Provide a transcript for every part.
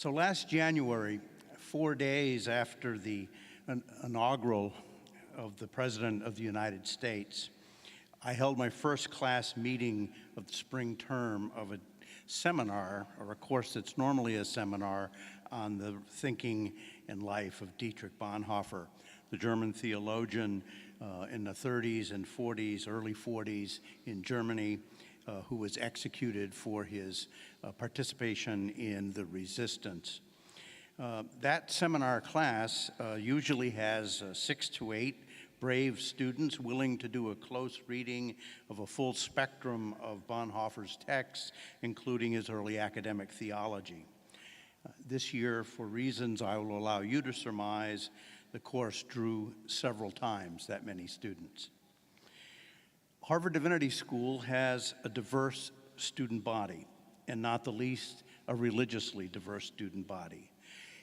So last January, 4 days after the inaugural of the President of the United States, I held my first class meeting of the spring term of a seminar, or a course that's normally a seminar, on the thinking and life of Dietrich Bonhoeffer, the German theologian in the 30s and 40s, early 40s in Germany, who was executed for his participation in the resistance. That seminar class usually has 6 to 8 brave students willing to do a close reading of a full spectrum of Bonhoeffer's texts, including his early academic theology. This year, for reasons I will allow you to surmise, the course drew several times that many students. Harvard Divinity School has a diverse student body, and not the least, a religiously diverse student body.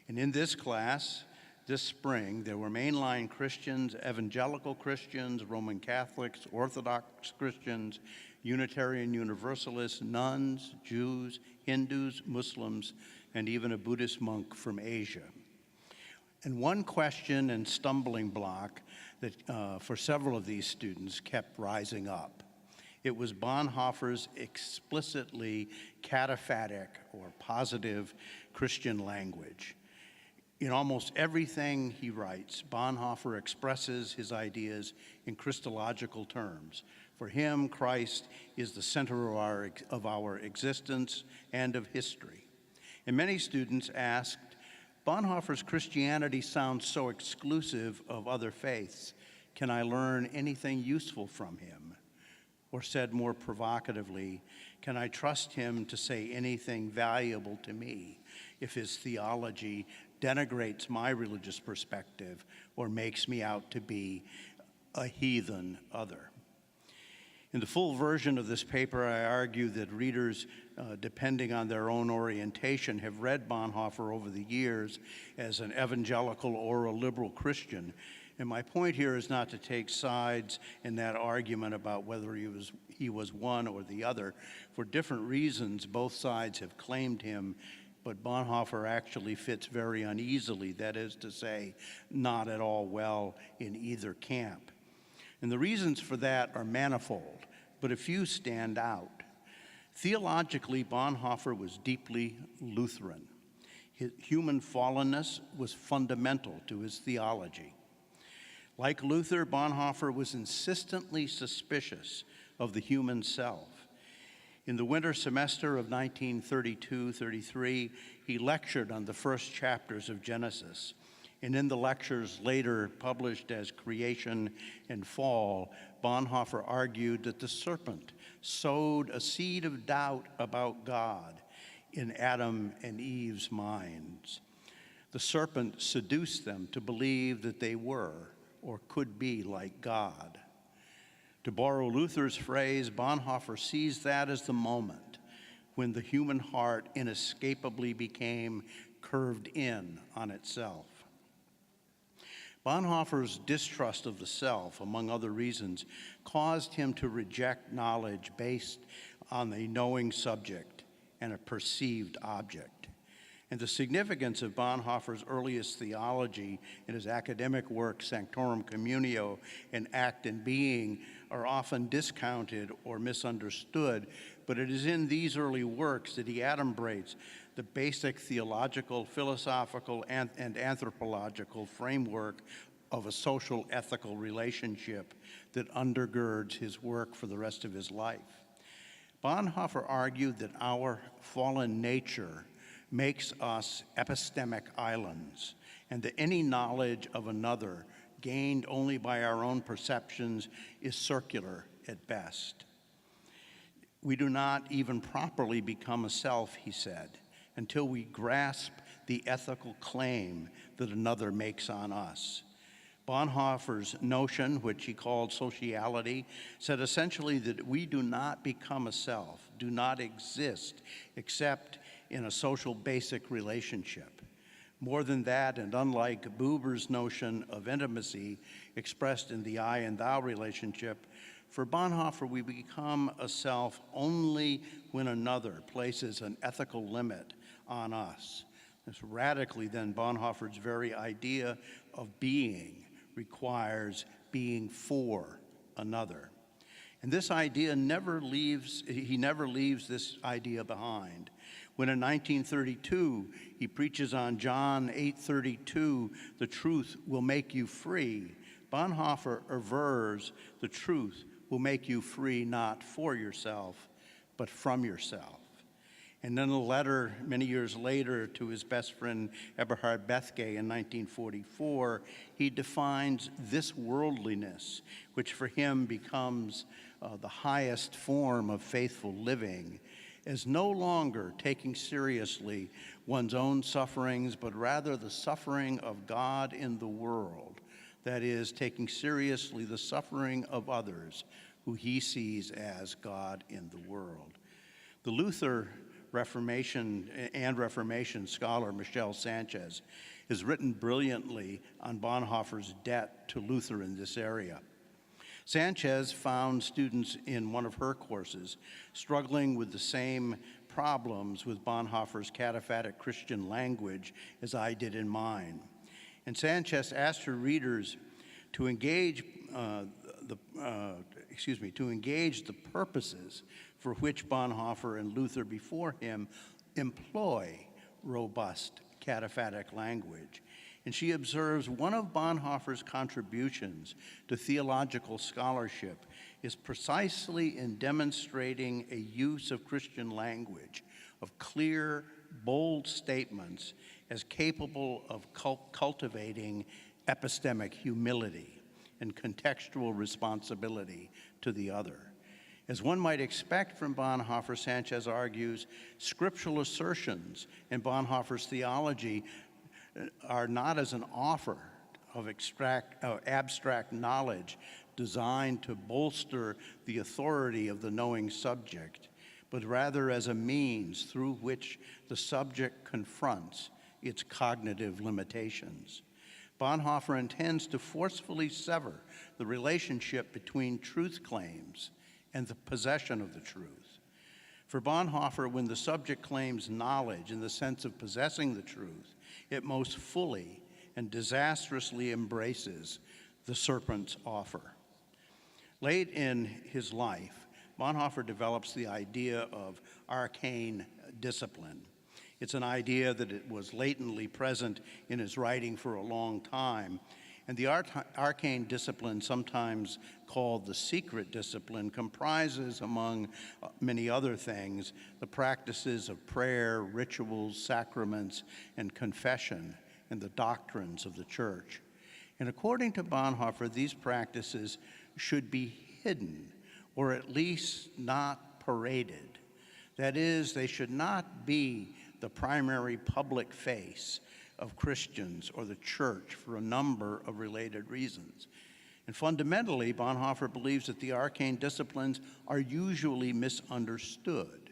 And in this class, this spring, there were mainline Christians, evangelical Christians, Roman Catholics, Orthodox Christians, Unitarian Universalists, nuns, Jews, Hindus, Muslims, and even a Buddhist monk from Asia. And one question and stumbling block that for several of these students kept rising up. It was Bonhoeffer's explicitly cataphatic or positive Christian language. In almost everything he writes, Bonhoeffer expresses his ideas in Christological terms. For him, Christ is the center of our existence and of history. And many students asked, Bonhoeffer's Christianity sounds so exclusive of other faiths. Can I learn anything useful from him? Or said more provocatively, can I trust him to say anything valuable to me if his theology denigrates my religious perspective or makes me out to be a heathen other? In the full version of this paper, I argue that readers, depending on their own orientation, have read Bonhoeffer over the years as an evangelical or a liberal Christian. And my point here is not to take sides in that argument about whether he was one or the other. For different reasons, both sides have claimed him, but Bonhoeffer actually fits very uneasily, that is to say, not at all well in either camp. And the reasons for that are manifold, but a few stand out. Theologically, Bonhoeffer was deeply Lutheran. His human fallenness was fundamental to his theology. Like Luther, Bonhoeffer was insistently suspicious of the human self. In the winter semester of 1932-33, he lectured on the first chapters of Genesis. And in the lectures later published as Creation and Fall, Bonhoeffer argued that the serpent sowed a seed of doubt about God in Adam and Eve's minds. The serpent seduced them to believe that they were or could be like God. To borrow Luther's phrase, Bonhoeffer sees that as the moment when the human heart inescapably became curved in on itself. Bonhoeffer's distrust of the self, among other reasons, caused him to reject knowledge based on a knowing subject and a perceived object. And the significance of Bonhoeffer's earliest theology in his academic work, Sanctorum Communio and Act and Being, are often discounted or misunderstood, but it is in these early works that he adumbrates the basic theological, philosophical, and anthropological framework of a social ethical relationship that undergirds his work for the rest of his life. Bonhoeffer argued that our fallen nature makes us epistemic islands, and that any knowledge of another gained only by our own perceptions is circular at best. We do not even properly become a self, he said, until we grasp the ethical claim that another makes on us. Bonhoeffer's notion, which he called sociality, said essentially that we do not become a self, do not exist, except in a social basic relationship. More than that, and unlike Buber's notion of intimacy expressed in the I and thou relationship, for Bonhoeffer, we become a self only when another places an ethical limit on us. This radically, then, Bonhoeffer's very idea of being requires being for another. And this idea he never leaves this idea behind. When in 1932, he preaches on John 8:32, the truth will make you free, Bonhoeffer avers the truth will make you free not for yourself, but from yourself. And in a letter many years later to his best friend Eberhard Bethge in 1944, he defines this worldliness, which for him becomes the highest form of faithful living, as no longer taking seriously one's own sufferings, but rather the suffering of God in the world. That is, taking seriously the suffering of others who he sees as God in the world. The Luther Reformation scholar Michel Sanchez has written brilliantly on Bonhoeffer's debt to Luther in this area. Sanchez found students in one of her courses struggling with the same problems with Bonhoeffer's cataphatic Christian language as I did in mine. And Sanchez asked her readers to engage the purposes for which Bonhoeffer and Luther before him employ robust cataphatic language. And she observes one of Bonhoeffer's contributions to theological scholarship is precisely in demonstrating a use of Christian language, of clear, bold statements as capable of cultivating epistemic humility and contextual responsibility to the other. As one might expect from Bonhoeffer, Sanchez argues, scriptural assertions in Bonhoeffer's theology are not as an offer of abstract knowledge designed to bolster the authority of the knowing subject, but rather as a means through which the subject confronts its cognitive limitations. Bonhoeffer intends to forcefully sever the relationship between truth claims and the possession of the truth. For Bonhoeffer, when the subject claims knowledge in the sense of possessing the truth, it most fully and disastrously embraces the serpent's offer. Late in his life, Bonhoeffer develops the idea of arcane discipline. It's an idea that it was latently present in his writing for a long time. And the arcane discipline, sometimes called the secret discipline, comprises, among many other things, the practices of prayer, rituals, sacraments, and confession, and the doctrines of the church. And according to Bonhoeffer, these practices should be hidden, or at least not paraded. That is, they should not be the primary public face of Christians or the church for a number of related reasons. And fundamentally, Bonhoeffer believes that the arcane disciplines are usually misunderstood.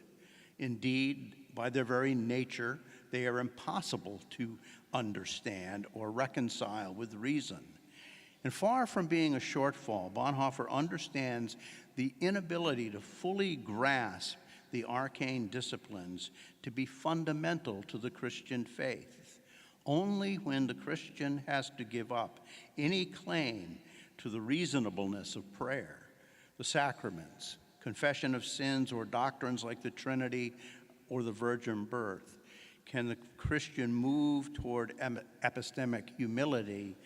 Indeed, by their very nature, they are impossible to understand or reconcile with reason. And far from being a shortfall, Bonhoeffer understands the inability to fully grasp the arcane disciplines to be fundamental to the Christian faith. Only when the Christian has to give up any claim to the reasonableness of prayer, the sacraments, confession of sins, or doctrines like the Trinity or the virgin birth, can the Christian move toward epistemic humility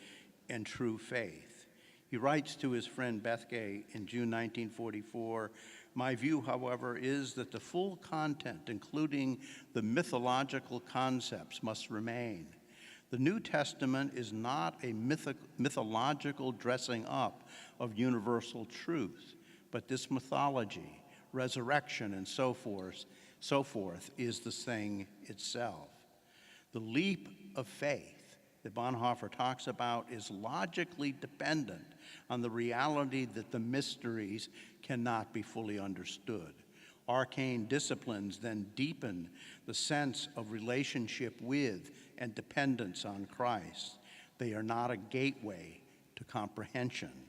and true faith. He writes to his friend Bethge in June 1944, "My view, however, is that the full content, including the mythological concepts, must remain. The New Testament is not a mythological dressing up of universal truth, but this mythology, resurrection, and so forth, is the thing itself." The leap of faith that Bonhoeffer talks about is logically dependent on the reality that the mysteries cannot be fully understood. Arcane disciplines then deepen the sense of relationship with and dependence on Christ. They are not a gateway to comprehension.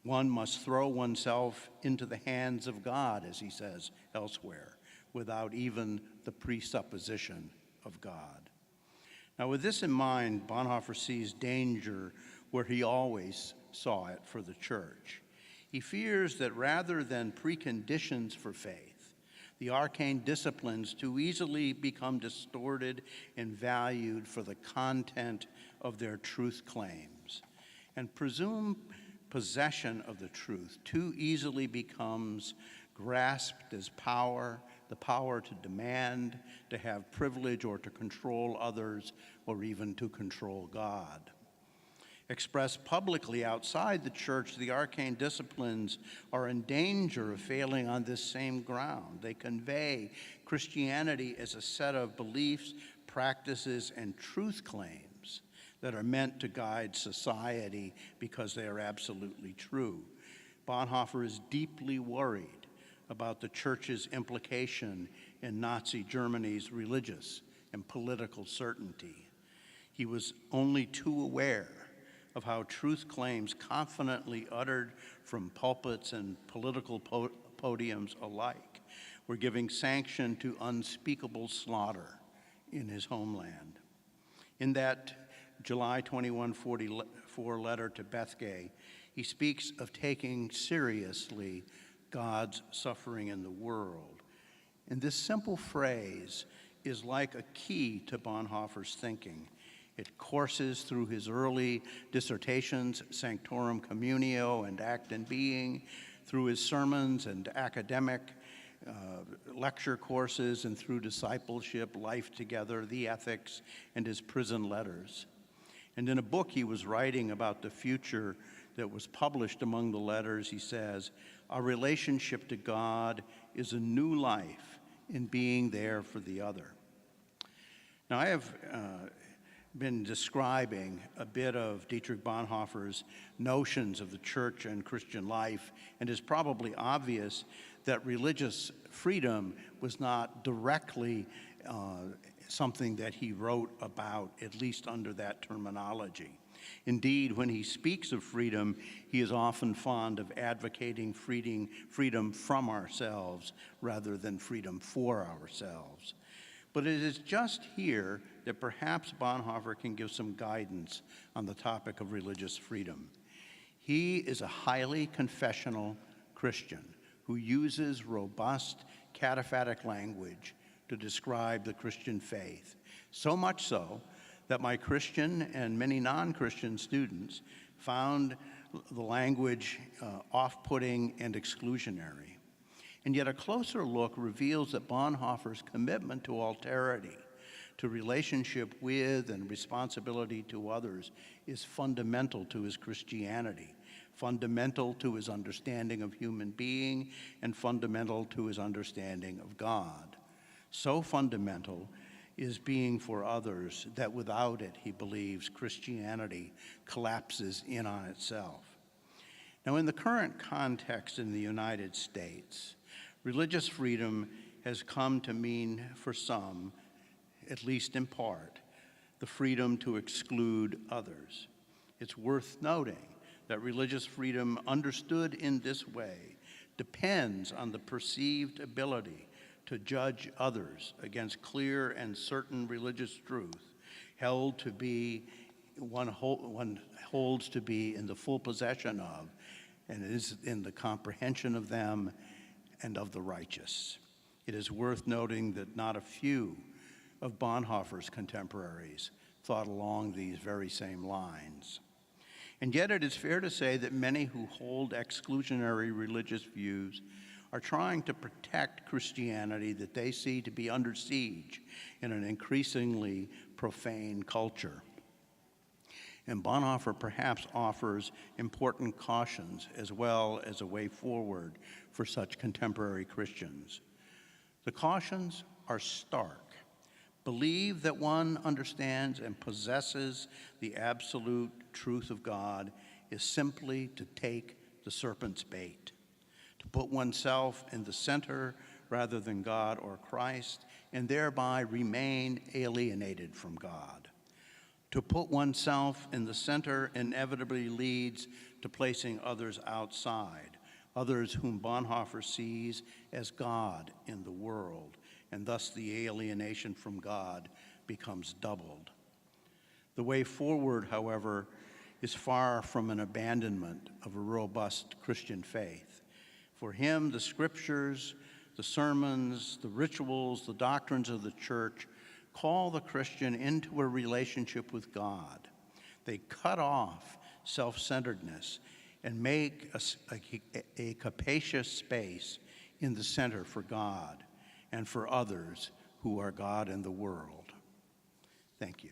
One must throw oneself into the hands of God, as he says elsewhere, without even the presupposition of God. Now, with this in mind, Bonhoeffer sees danger where he always saw it for the church. He fears that rather than preconditions for faith, the arcane disciplines too easily become distorted and valued for the content of their truth claims, and presumed possession of the truth too easily becomes grasped as power, the power to demand, to have privilege, or to control others, or even to control God. Expressed publicly outside the church, the arcane disciplines are in danger of failing on this same ground. They convey Christianity as a set of beliefs, practices, and truth claims that are meant to guide society because they are absolutely true. Bonhoeffer is deeply worried about the church's implication in Nazi Germany's religious and political certainty. He was only too aware of how truth claims confidently uttered from pulpits and political podiums alike were giving sanction to unspeakable slaughter in his homeland. In that July 2144 letter to Bethgay, he speaks of taking seriously God's suffering in the world. And this simple phrase is like a key to Bonhoeffer's thinking. It courses through his early dissertations, Sanctorum Communio and Act and Being, through his sermons and academic lecture courses, and through discipleship, Life Together, The Ethics, and his prison letters. And in a book he was writing about the future that was published among the letters, he says, "Our relationship to God is a new life in being there for the other." Now, I have been describing a bit of Dietrich Bonhoeffer's notions of the church and Christian life, and it's probably obvious that religious freedom was not directly something that he wrote about, at least under that terminology. Indeed, when he speaks of freedom, he is often fond of advocating freedom from ourselves rather than freedom for ourselves. But it is just here that perhaps Bonhoeffer can give some guidance on the topic of religious freedom. He is a highly confessional Christian who uses robust cataphatic language to describe the Christian faith, so much so that my Christian and many non-Christian students found the language off-putting and exclusionary. And yet a closer look reveals that Bonhoeffer's commitment to alterity, to relationship with and responsibility to others, is fundamental to his Christianity, fundamental to his understanding of human being, and fundamental to his understanding of God. So fundamental is being for others that without it, he believes, Christianity collapses in on itself. Now, in the current context in the United States, religious freedom has come to mean for some, at least in part, the freedom to exclude others. It's worth noting that religious freedom understood in this way depends on the perceived ability to judge others against clear and certain religious truth held to be, one holds to be in the full possession of, and is in the comprehension of them and of the righteous. It is worth noting that not a few of Bonhoeffer's contemporaries thought along these very same lines. And yet it is fair to say that many who hold exclusionary religious views are trying to protect Christianity that they see to be under siege in an increasingly profane culture. And Bonhoeffer perhaps offers important cautions as well as a way forward for such contemporary Christians. The cautions are stark. Believe that one understands and possesses the absolute truth of God is simply to take the serpent's bait, to put oneself in the center rather than God or Christ, and thereby remain alienated from God. To put oneself in the center inevitably leads to placing others outside, others whom Bonhoeffer sees as God in the world, and thus the alienation from God becomes doubled. The way forward, however, is far from an abandonment of a robust Christian faith. For him, the scriptures, the sermons, the rituals, the doctrines of the church call the Christian into a relationship with God. They cut off self-centeredness and make a capacious space in the center for God and for others who are God and the world. Thank you.